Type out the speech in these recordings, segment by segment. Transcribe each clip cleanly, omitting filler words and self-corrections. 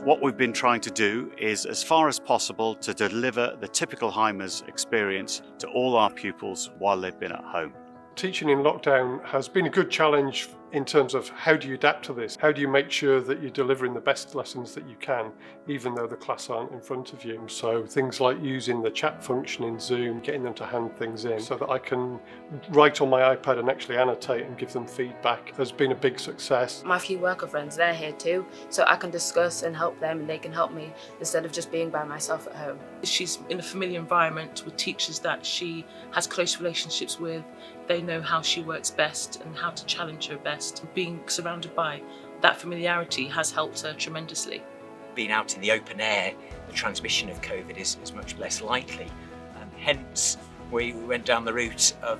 What we've been trying to do is, as far as possible, to deliver the typical Hymers experience to all our pupils while they've been at home. Teaching in lockdown has been a good challenge in terms of how do you adapt to this? How do you make sure that you're delivering the best lessons that you can, even though the class aren't in front of you? So things like using the chat function in Zoom, getting them to hand things in so that I can write on my iPad and actually annotate and give them feedback has been a big success. My few worker friends, they're here too, so I can discuss and help them and they can help me instead of just being by myself at home. She's in a familiar environment with teachers that she has close relationships with. They know how she works best and how to challenge her best. Being surrounded by that familiarity has helped her tremendously. Being out in the open air, the transmission of COVID is much less likely. Hence, we went down the route of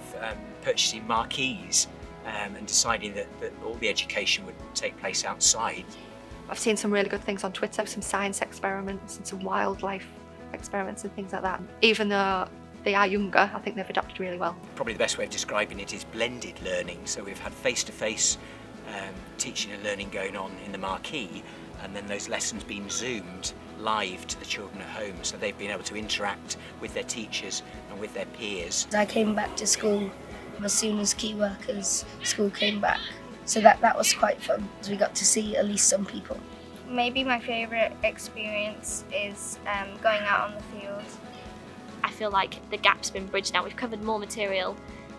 purchasing marquees and deciding that all the education would take place outside. I've seen some really good things on Twitter, some science experiments and some wildlife experiments and things like that. Even though they are younger, I think they've adapted really well. Probably the best way of describing it is blended learning. So we've had face-to-face teaching and learning going on in the marquee, and then those lessons being zoomed live to the children at home, so they've been able to interact with their teachers and with their peers. I came back to school as soon as Key Workers School came back, so that was quite fun, because we got to see at least some people. Maybe my favourite experience is going out on the field. I feel like the gap's been bridged now. We've covered more material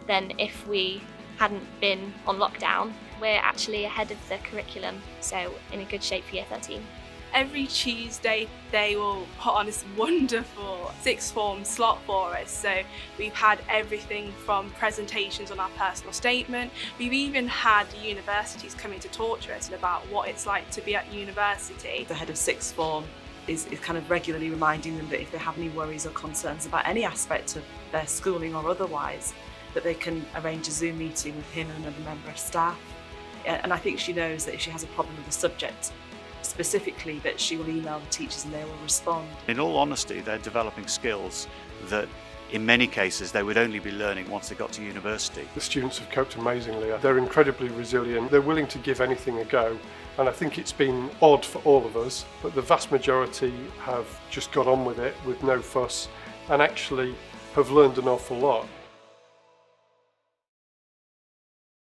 than if we hadn't been on lockdown. We're actually ahead of the curriculum, so in a good shape for Year 13. Every Tuesday they will put on this wonderful sixth form slot for us. So we've had everything from presentations on our personal statement. We've even had universities coming to talk to us about what it's like to be at university. The head of sixth form is kind of regularly reminding them that if they have any worries or concerns about any aspect of their schooling or otherwise, that they can arrange a Zoom meeting with him and another member of staff. And I think she knows that if she has a problem with the subject specifically, that she will email the teachers and they will respond. In all honesty, they're developing skills that in many cases they would only be learning once they got to university. The students have coped amazingly. They're incredibly resilient. They're willing to give anything a go. And I think it's been odd for all of us, but the vast majority have just got on with it with no fuss and actually have learned an awful lot.